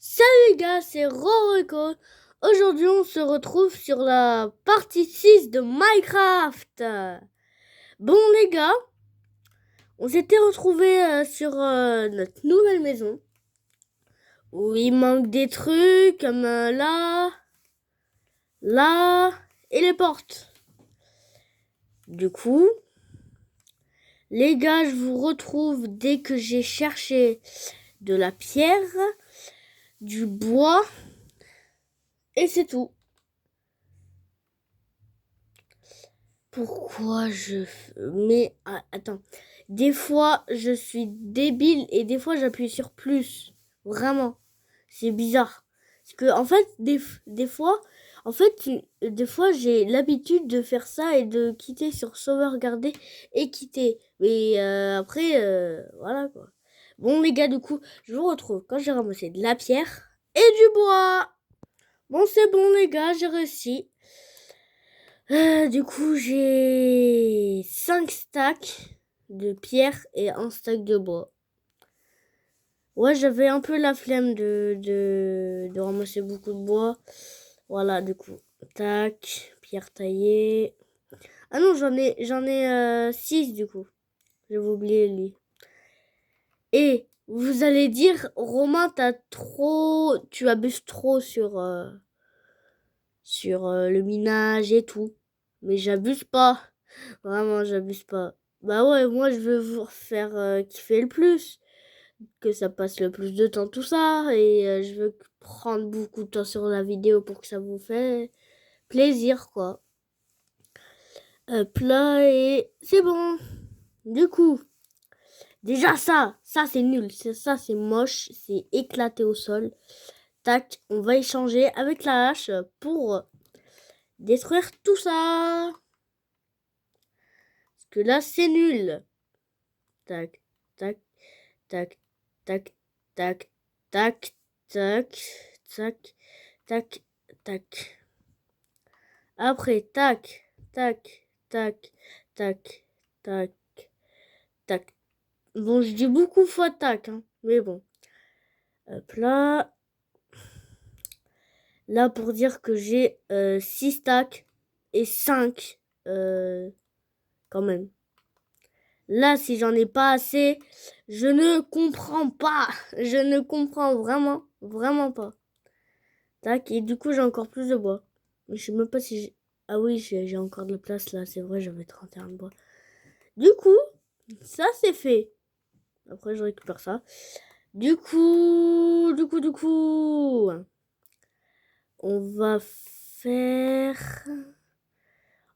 Salut les gars, c'est Rorico. Aujourd'hui, on se retrouve sur la partie 6 de Minecraft. Bon les gars, on s'était retrouvés sur notre nouvelle maison où il manque des trucs comme là et les portes. Du coup, les gars, je vous retrouve dès que j'ai cherché de la pierre, du bois et c'est tout. Pourquoi Mais attends. Des fois, je suis débile et des fois, j'appuie sur plus. Vraiment. C'est bizarre. Parce que, en fait, des fois, des fois, j'ai l'habitude de faire ça et de quitter sur sauvegarder et quitter. Mais après, voilà quoi. Bon, les gars, du coup, je vous retrouve quand j'ai ramassé de la pierre et du bois. Bon, c'est bon, les gars, j'ai réussi. Du coup, j'ai 5 stacks de pierre et un stack de bois. Ouais, j'avais un peu la flemme de ramasser beaucoup de bois. Voilà, du coup, tac, pierre taillée. Ah non, j'en ai 6 du coup. J'avais oublié lui. Et vous allez dire, Romain, tu abuses trop sur le minage et tout. Mais j'abuse pas. Vraiment, j'abuse pas. Bah ouais, moi je veux vous faire kiffer le plus. Que ça passe le plus de temps, tout ça. Et je veux prendre beaucoup de temps sur la vidéo pour que ça vous fait plaisir, quoi. Là, et c'est bon. Du coup, déjà ça c'est nul. Ça c'est moche. C'est éclaté au sol. Tac, on va échanger avec la hache pour détruire tout ça. Parce que là, c'est nul. Tac, tac, tac, tac, tac, tac, tac, tac, tac, tac. Après, tac, tac, tac, tac, tac, tac. Bon, je dis beaucoup fois tac, hein, mais bon. Hop là. Là, pour dire que j'ai 6 stacks et 5 quand même. Là, si j'en ai pas assez, je ne comprends pas. Je ne comprends vraiment pas. Tac, et du coup, j'ai encore plus de bois. Mais je sais même pas si j'ai... Ah oui, j'ai encore de la place là, c'est vrai, j'avais 31 de bois. Du coup, ça c'est fait. Après, je récupère ça. Du coup, on va faire...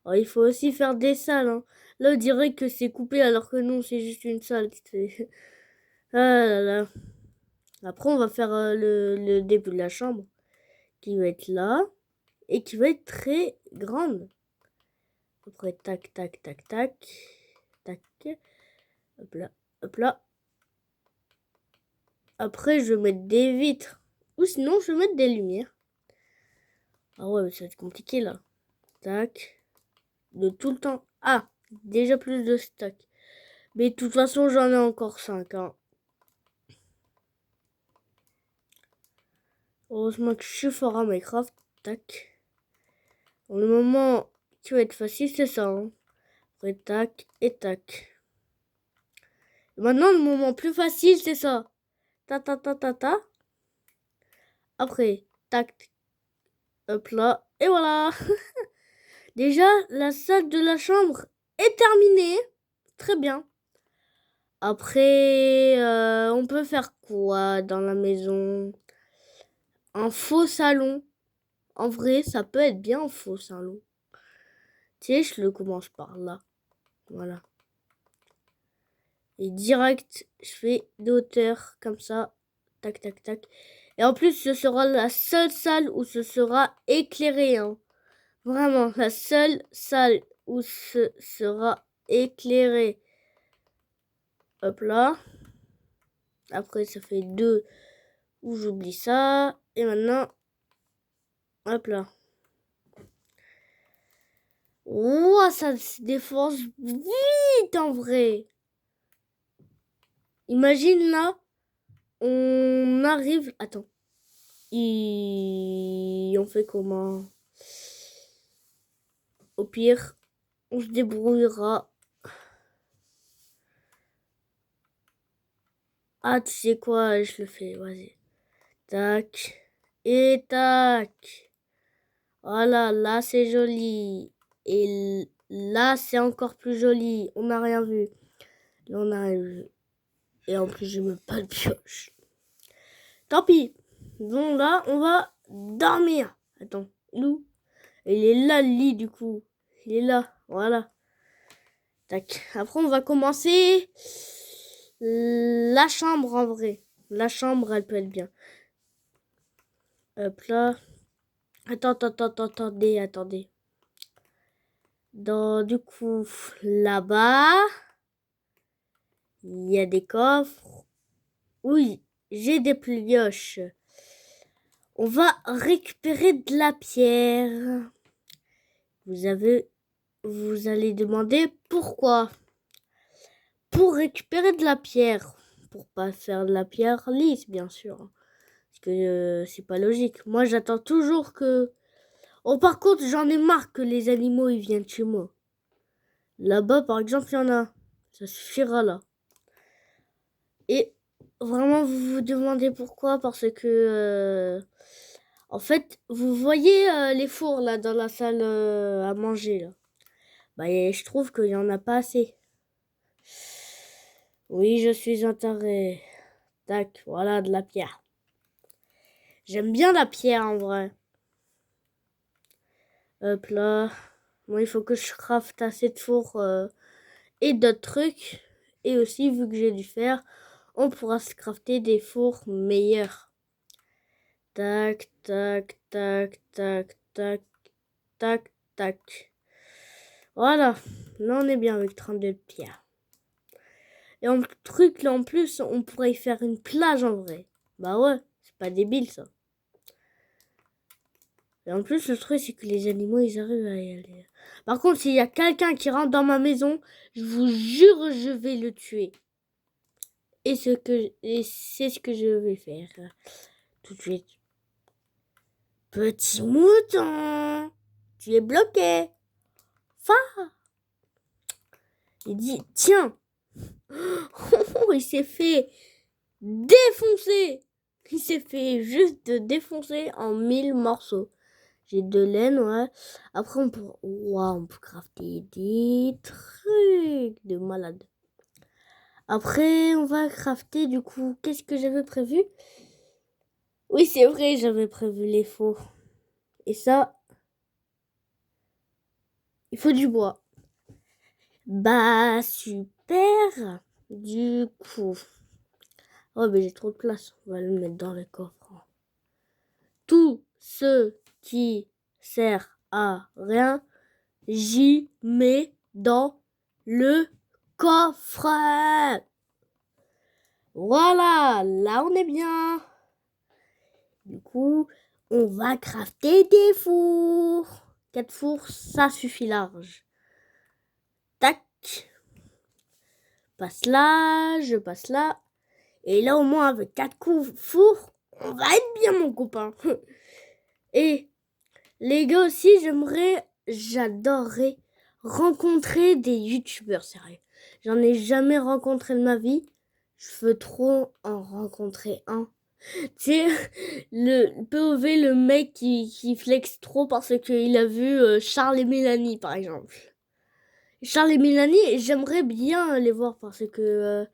Oh, il faut aussi faire des salles, hein. Là, on dirait que c'est coupé alors que non, c'est juste une salle. Ah là là. Après, on va faire le début de la chambre qui va être là et qui va être très grande. Après, tac, tac, tac, tac, tac. Hop là, hop là. Après, je vais mettre des vitres. Ou sinon, je vais mettre des lumières. Ah ouais, mais ça va être compliqué là. Tac. De tout le temps. Ah, déjà plus de stock. Mais de toute façon, j'en ai encore 5. Hein. Heureusement que je suis fort à Minecraft. Tac. Pour le moment qui va être facile, c'est ça. Hein. Après, tac et tac. Et maintenant, le moment plus facile, c'est ça. Ta ta ta ta ta. Après, tac. Hop là. Et voilà. Déjà, la salle de la chambre est terminée. Très bien. Après, on peut faire quoi dans la maison? Un faux salon. En vrai, ça peut être bien un faux salon. Tu sais, je le commence par là. Voilà. Et direct, je fais des hauteurs comme ça. Tac, tac, tac. Et en plus, ce sera la seule salle où ce sera éclairé. Hein. Vraiment, la seule salle où ce sera éclairé. Hop là. Après, ça fait 2 où j'oublie ça. Et maintenant, hop là. Ouah, ça se défonce vite en vrai. Imagine là, on arrive... Attends. on fait comment? Au pire, on se débrouillera. Ah, tu sais quoi? Je le fais, vas-y. Tac. Et tac. Voilà, là c'est joli. Et là c'est encore plus joli. On n'a rien vu. Là on n'a rien vu. Et en plus j'ai même pas de pioche. Tant pis. Bon là on va dormir. Attends, nous. Il est là le lit du coup. Il est là. Voilà. Tac. Après on va commencer la chambre en vrai. La chambre elle peut être bien. Hop là. Attendez. Du coup, là-bas, il y a des coffres. Oui, j'ai des pioches. On va récupérer de la pierre. Vous allez demander pourquoi. Pour récupérer de la pierre. Pour pas faire de la pierre lisse, bien sûr. Parce que c'est pas logique. Moi, j'attends toujours que... Oh, par contre, j'en ai marre que les animaux, ils viennent chez moi. Là-bas, par exemple, il y en a. Ça suffira là. Et vraiment, vous vous demandez pourquoi? Parce que, en fait, vous voyez les fours là dans la salle à manger là. Bah, et je trouve qu'il y en a pas assez. Oui, je suis enterré. Tac, voilà de la pierre. J'aime bien la pierre en vrai. Hop là. Moi, il faut que je crafte assez de fours et d'autres trucs. Et aussi, vu que j'ai du fer, on pourra se crafter des fours meilleurs. Tac, tac, tac, tac, tac, tac, tac. Voilà, là on est bien avec 32 pierres. Et en truc là en plus, on pourrait y faire une plage en vrai. Bah ouais, c'est pas débile ça. Et en plus, le truc c'est que les animaux ils arrivent à y aller. Par contre, s'il y a quelqu'un qui rentre dans ma maison, je vous jure, je vais le tuer. Et c'est ce que je vais faire tout de suite. Petit mouton, tu es bloqué. Il dit, tiens, il s'est fait défoncer. Il s'est fait juste défoncer en 1000 morceaux. J'ai de laine, ouais. Après, on peut crafter des trucs de malade. Après, on va crafter, du coup, qu'est-ce que j'avais prévu? Oui, c'est vrai, j'avais prévu les faux. Et ça, il faut du bois. Bah, super. Du coup... Oh, mais j'ai trop de place. On va le mettre dans le coffre. Tout ce qui sert à rien, j'y mets dans le coffre. Voilà, là on est bien. Du coup, on va crafter des fours. 4 fours, ça suffit large. Tac. Passe là, je passe là. Et là, au moins, avec 4 fours, on va être bien, mon copain. Et les gars aussi, j'adorerais rencontrer des youtubeurs, sérieux. J'en ai jamais rencontré de ma vie. Je veux trop en rencontrer un. Tu sais, le POV, le mec qui flex trop parce qu'il a vu Charles et Mélanie, par exemple. Charles et Mélanie, j'aimerais bien les voir parce que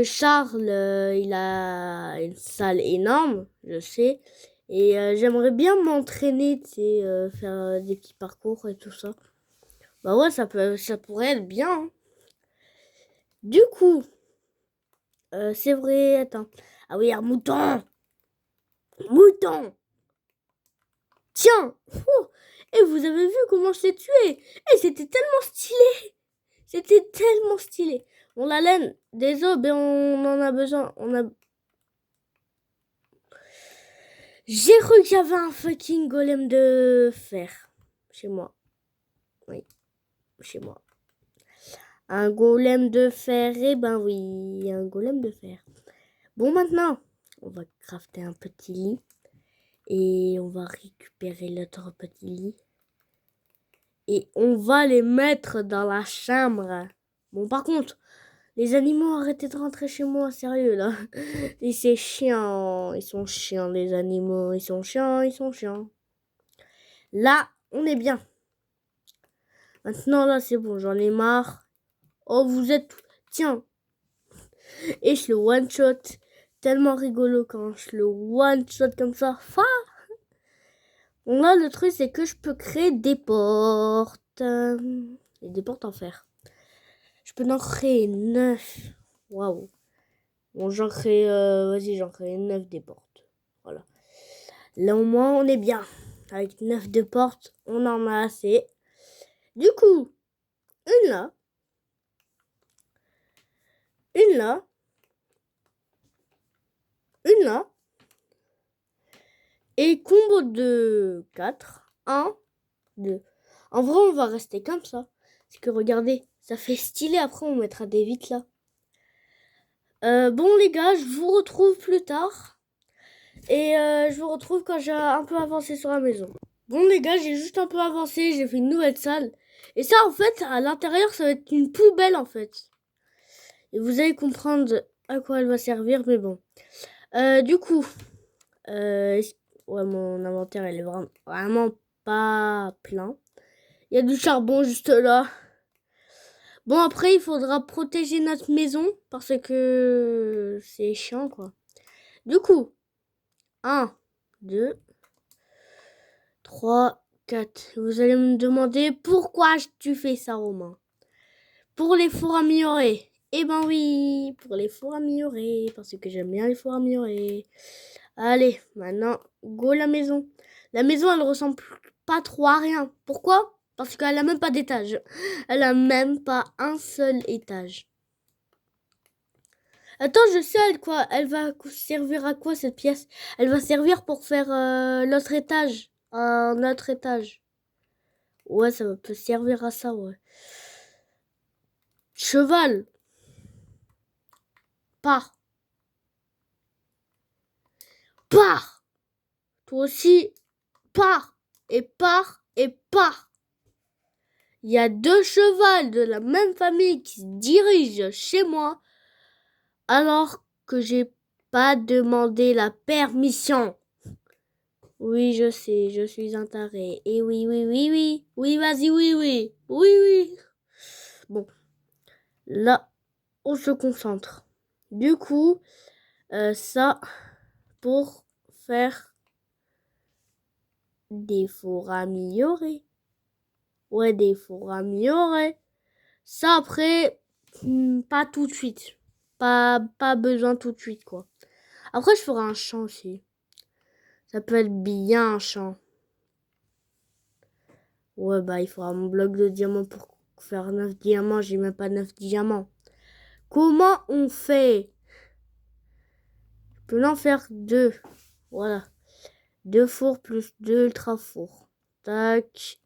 Charles, il a une salle énorme, je sais. Et j'aimerais bien m'entraîner, tu sais, faire des petits parcours et tout ça. Bah ouais, ça pourrait être bien. Hein. Du coup, c'est vrai, attends. Ah oui, un mouton. Mouton. Tiens. Et vous avez vu comment je l'ai tué? Et c'était tellement stylé. C'était tellement stylé. Bon, la laine, des os, ben on en a besoin. J'ai cru qu'il y avait un fucking golem de fer chez moi. Oui, chez moi. Un golem de fer, eh ben oui, un golem de fer. Bon, maintenant, on va crafter un petit lit. Et on va récupérer l'autre petit lit. Et on va les mettre dans la chambre. Bon, par contre, les animaux, arrêtez de rentrer chez moi, sérieux, là. Et c'est chiant. Ils sont chiants, les animaux. Ils sont chiants, ils sont chiants. Là, on est bien. Maintenant, là, c'est bon, j'en ai marre. Oh, vous êtes... Tiens. Et je le one-shot. Tellement rigolo quand je le one-shot comme ça. Bon, là, le truc, c'est que je peux créer des portes. Et des portes en fer. Je peux en créer 9. Waouh. Bon, j'en crée... Vas-y, j'en crée 9 des portes. Voilà. Là, au moins, on est bien. Avec 9 de portes, on en a assez. Du coup, une là. Une là. Une là. Et combo de 4. 1, 2. En vrai, on va rester comme ça. Parce que regardez, ça fait stylé. Après, on mettra des vitres là. Bon, les gars, je vous retrouve plus tard. Et je vous retrouve quand j'ai un peu avancé sur la maison. Bon, les gars, j'ai juste un peu avancé. J'ai fait une nouvelle salle. Et ça, en fait, à l'intérieur, ça va être une poubelle, en fait. Et vous allez comprendre à quoi elle va servir, mais bon. Du coup, ouais, mon inventaire, elle est vraiment pas plein. Il y a du charbon juste là. Bon, après, il faudra protéger notre maison parce que c'est chiant, quoi. Du coup, 1, 2, 3, 4. Vous allez me demander pourquoi tu fais ça, Romain. Pour les fours améliorés. Eh ben oui, pour les fours améliorés, parce que j'aime bien les fours améliorés. Allez, maintenant, go la maison. La maison, elle ressemble pas trop à rien. Pourquoi? Parce qu'elle a même pas d'étage. Elle a même pas un seul étage. Attends, je sais quoi. Elle va servir à quoi cette pièce? Elle va servir pour faire l'autre étage. Un autre étage. Ouais, ça peut servir à ça, ouais. Cheval. Pars. Pars. Toi aussi, pars. Et pars. Et pars. Il y a 2 chevals de la même famille qui se dirigent chez moi alors que j'ai pas demandé la permission. Oui, je sais, je suis un taré. Et oui, oui, oui, oui. Oui, vas-y, oui, oui. Oui, oui. Bon, là, on se concentre. Du coup, ça, pour faire des fours améliorés. Ouais, des fours améliorés. Ça, après, pas tout de suite. Pas besoin tout de suite, quoi. Après, je ferai un champ aussi. Ça peut être bien un champ. Ouais, bah, il faudra mon bloc de diamants pour faire 9 diamants. J'ai même pas 9 diamants. Comment on fait? Je peux en faire 2. Voilà. 2 fours plus 2 ultra fours. Tac.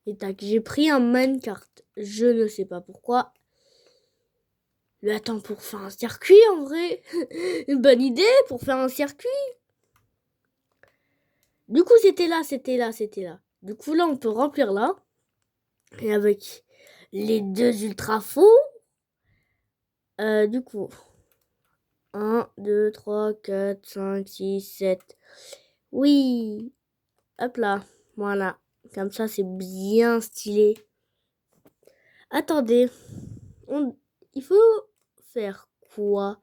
Et tac. J'ai pris un minecart. Je ne sais pas pourquoi. Mais attends, pour faire un circuit en vrai. Une bonne idée pour faire un circuit. Du coup, c'était là. Du coup, là, on peut remplir là. Et avec les 2 ultra fours. Du coup, 1, 2, 3, 4, 5, 6, 7. Oui. Hop là. Voilà. Comme ça, c'est bien stylé. Attendez. Il faut faire quoi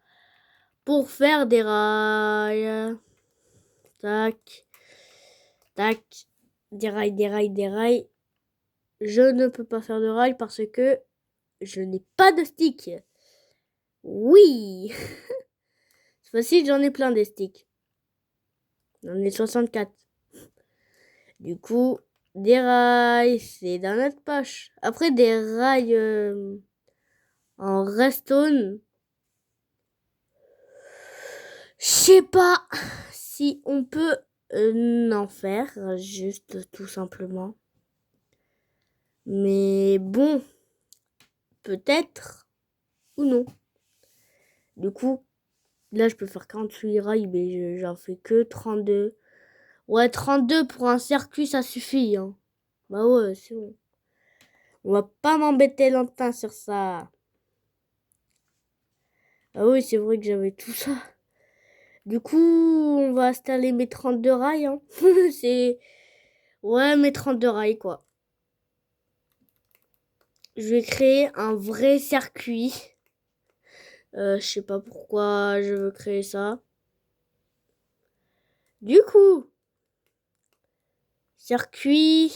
pour faire des rails? Tac. Tac. Des rails. Je ne peux pas faire de rails parce que je n'ai pas de stick. Oui. C'est facile, j'en ai plein des sticks. J'en ai 64. Du coup, des rails, c'est dans notre poche. Après, des rails en redstone. Je sais pas si on peut en faire, juste tout simplement. Mais bon, peut-être ou non. Du coup, là, je peux faire 48 rails, mais j'en fais que 32. Ouais, 32 pour un circuit, ça suffit, hein. Bah ouais, c'est bon. On va pas m'embêter longtemps sur ça. Ah oui, c'est vrai que j'avais tout ça. Du coup, on va installer mes 32 rails, hein. C'est... Ouais, mes 32 rails, quoi. Je vais créer un vrai circuit. Je sais pas pourquoi je veux créer ça. Du coup, circuit.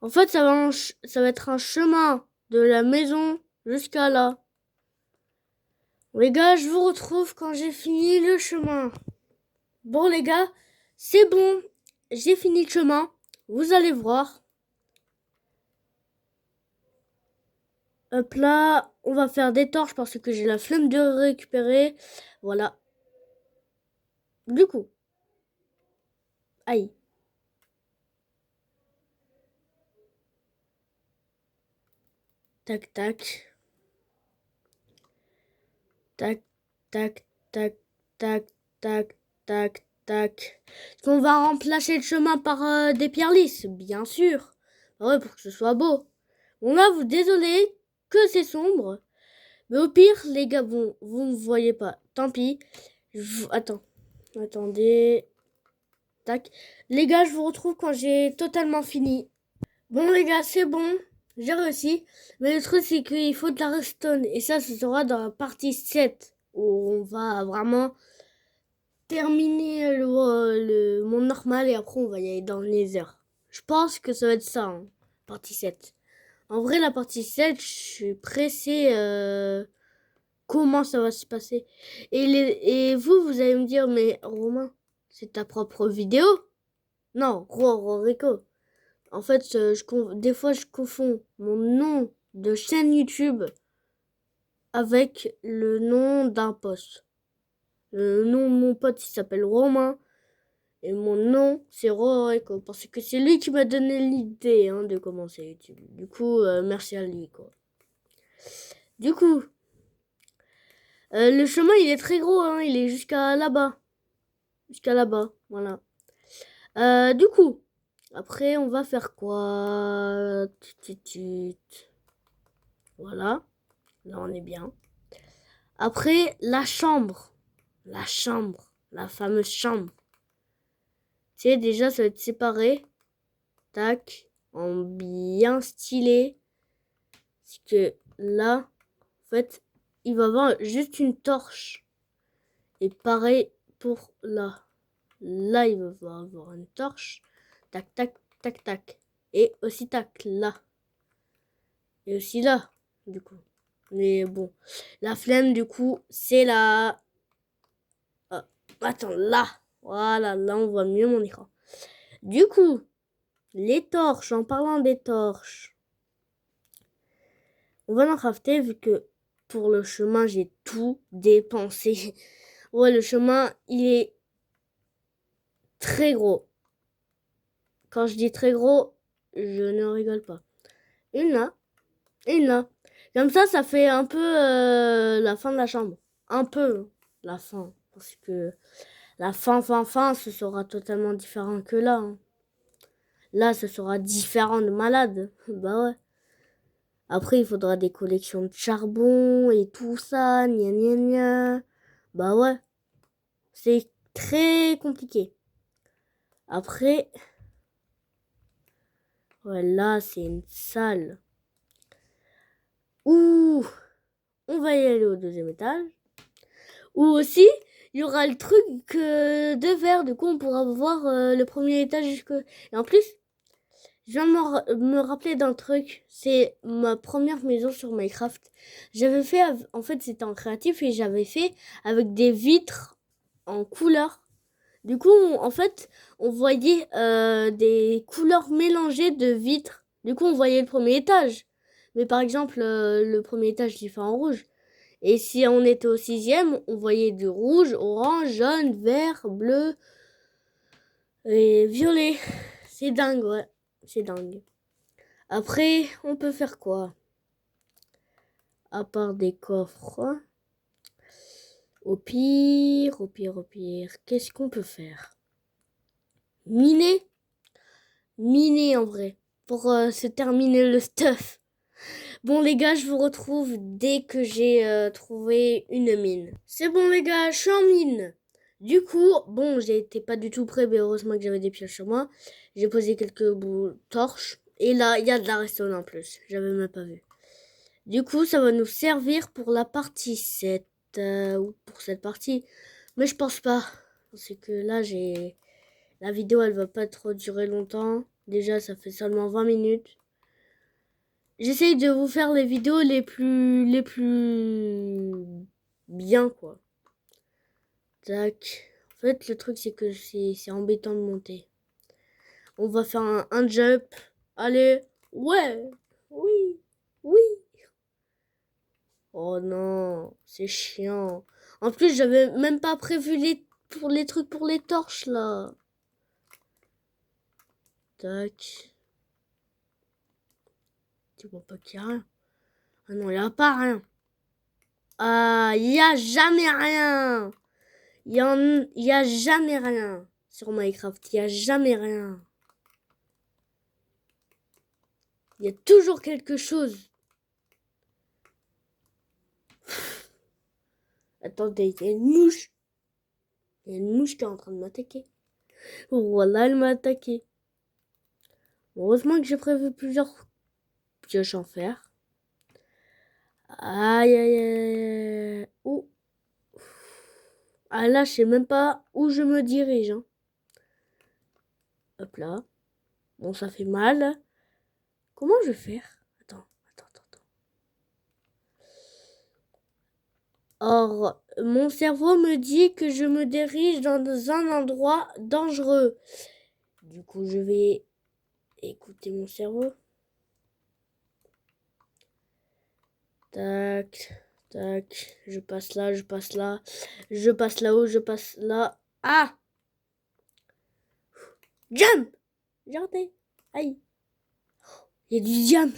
En fait, ça va être un chemin de la maison jusqu'à là. Les gars, je vous retrouve quand j'ai fini le chemin. Bon, les gars, c'est bon. J'ai fini le chemin. Vous allez voir. Hop là, on va faire des torches parce que j'ai la flemme de récupérer. Voilà. Du coup. Aïe. Tac, tac. Tac, tac, tac, tac, tac, tac, tac. Est-ce qu'on va remplacer le chemin par des pierres lisses? Bien sûr. Ah ouais, pour que ce soit beau. Bon là, vous désolé que c'est sombre. Mais au pire, les gars, bon, vous ne voyez pas. Tant pis. Attends. Attendez. Tac. Les gars, je vous retrouve quand j'ai totalement fini. Bon, les gars, c'est bon. J'ai réussi. Mais le truc, c'est qu'il faut de la redstone. Et ça, ce sera dans la partie 7. Où on va vraiment terminer le monde normal. Et après, on va y aller dans le Nether. Je pense que ça va être ça, hein, partie 7. En vrai, la partie 7, je suis pressé. Comment ça va se passer? Et vous, vous allez me dire, mais Romain, c'est ta propre vidéo? Non, Rico. En fait, des fois, je confonds mon nom de chaîne YouTube avec le nom d'un poste. Le nom de mon pote, il s'appelle Romain. Et mon nom, c'est Rico. Parce que c'est lui qui m'a donné l'idée, hein, de commencer YouTube. Du coup, merci à lui, quoi. Du coup, le chemin, il est très gros, hein. Il est jusqu'à là-bas. Jusqu'à là-bas, voilà. Du coup, après, on va faire quoi? Voilà. Là, on est bien. Après, la chambre. La chambre. La fameuse chambre. Tu sais, déjà, ça va être séparé. Tac. En bien stylé. Parce que là, en fait, il va avoir juste une torche. Et pareil pour là. Là, il va avoir une torche. Tac, tac, tac, tac. Et aussi tac, là. Et aussi là, du coup. Mais bon, la flemme, du coup, c'est là. Attends, là. Voilà, là, on voit mieux mon écran. Du coup, les torches, en parlant des torches, on va en crafter vu que pour le chemin, j'ai tout dépensé. Ouais, le chemin, il est très gros. Quand je dis très gros, je ne rigole pas. Une là, une là. Comme ça fait un peu la fin de la chambre. Un peu la fin. Parce que la fin, ce sera totalement différent que là, hein. Là, ce sera différent de malade. Bah ouais. Après, il faudra des collections de charbon et tout ça. Gna gna gna. Bah ouais. C'est très compliqué. Après, ouais, là, c'est une salle. Ouh, on va y aller au deuxième étage. Ou aussi, il y aura le truc de verre. Du coup, on pourra voir le premier étage jusque... Et en plus, je viens de me rappeler d'un truc. C'est ma première maison sur Minecraft. J'avais fait... En fait, c'était en créatif et j'avais fait avec des vitres en couleur. Du coup, en fait, on voyait des couleurs mélangées de vitres. Du coup, on voyait le premier étage. Mais par exemple, le premier étage, il fait en rouge. Et si on était au sixième, on voyait du rouge, orange, jaune, vert, bleu et violet. C'est dingue, ouais. C'est dingue. Après, on peut faire quoi? À part des coffres. Au pire, qu'est-ce qu'on peut faire? miner. Miner en vrai. Pour se terminer le stuff. Bon les gars, je vous retrouve dès que j'ai trouvé une mine. C'est bon les gars, je suis en mine. Du coup, bon, j'étais pas du tout prêt, mais heureusement que j'avais des pioches sur moi. J'ai posé quelques bouts torches. Et là, il y a de la redstone en plus. J'avais même pas vu. Du coup, ça va nous servir pour la partie 7. Ou pour cette partie. Mais je pense pas. C'est que là, la vidéo, elle va pas trop durer longtemps. Déjà, ça fait seulement 20 minutes. J'essaye de vous faire les vidéos les plus bien, quoi. Tac. En fait, le truc, c'est que c'est embêtant de monter. On va faire un jump. Allez. Ouais. Oui. Oui. Oh non. C'est chiant. En plus, j'avais même pas prévu pour les trucs pour les torches, là. Tac. Tu vois pas qu'il y a rien. Ah non, il n'y a pas rien. Ah, il n'y a jamais rien. Il y a jamais rien sur Minecraft. Il n'y a jamais rien. Il y a toujours quelque chose. Attendez, il y a une mouche. Il y a une mouche qui est en train de m'attaquer. Voilà, elle m'a attaqué. Heureusement que j'ai prévu plusieurs pioches en fer. Aïe, aïe, aïe. Ouh. Ah là, je sais même pas où je me dirige. Hein. Hop là. Bon, ça fait mal. Comment je vais faire? Attends. Or, mon cerveau me dit que je me dirige dans un endroit dangereux. Du coup, je vais écouter mon cerveau. Tac, tac. Je passe là, je passe là. Je passe là-haut, je passe là. Ah! Jump! Regardez. Aïe. Il y a du diams.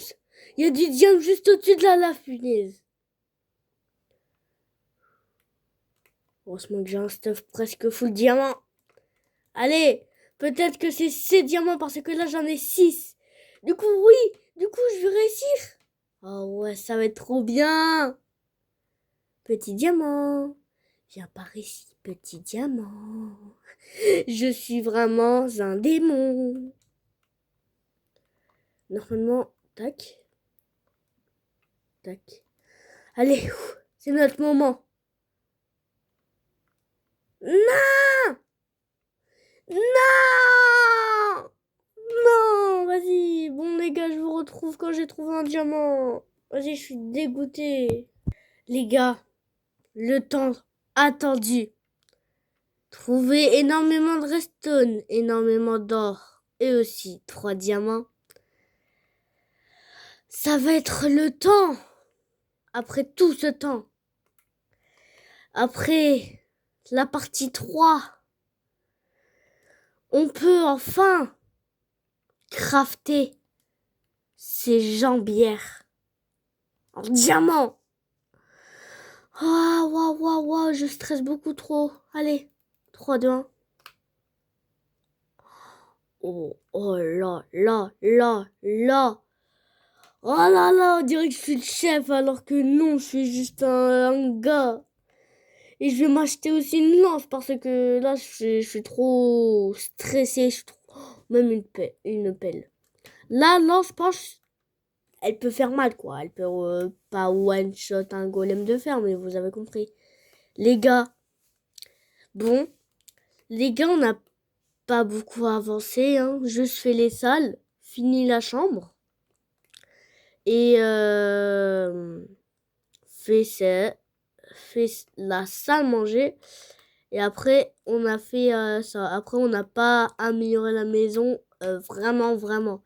Il y a du diams juste au-dessus de la lave, punaise. Heureusement que j'ai un stuff presque full diamant. Allez, peut-être que c'est ces diamants parce que là j'en ai 6. Du coup, oui, je vais réussir. Oh ouais, ça va être trop bien. Petit diamant. Viens par ici, petit diamant. Je suis vraiment un démon. Normalement, tac. Tac. Allez, c'est notre moment. Non! Non! Non, vas-y. Bon, les gars, je vous retrouve quand j'ai trouvé un diamant. Vas-y, je suis dégoûtée. Les gars, le temps attendu. Trouver énormément de redstone, énormément d'or et aussi 3 diamants. Ça va être le temps. Après tout ce temps. Après la partie 3. On peut enfin crafter ces jambières en diamant. Ah, waouh, waouh, waouh, je stresse beaucoup trop. Allez, 3, 2, 1. Oh, oh là, là, là, là. Oh là là, on dirait que je suis le chef alors que non, je suis juste un gars. Et je vais m'acheter aussi une lance parce que là, je suis trop stressé. Même une pelle. La lance, je pense, elle peut faire mal, quoi. Elle peut pas one-shot un golem de fer, mais vous avez compris. Les gars, bon, les gars, on n'a pas beaucoup avancé. Hein. Juste fait les salles, fini la chambre. Et fait la salle manger. Et après, on a fait ça. Après, on n'a pas amélioré la maison. Vraiment, vraiment.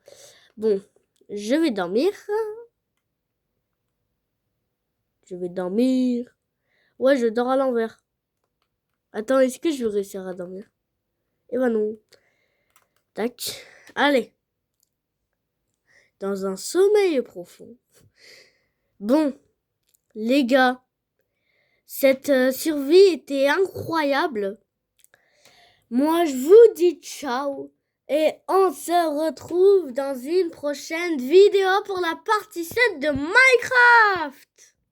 Bon, je vais dormir. Je vais dormir. Ouais, je dors à l'envers. Attends, est-ce que je vais réussir à dormir? Eh ben non. Tac. Allez. Dans un sommeil profond. Bon, les gars. Cette survie était incroyable. Moi, je vous dis ciao. Et on se retrouve dans une prochaine vidéo pour la partie 7 de Minecraft.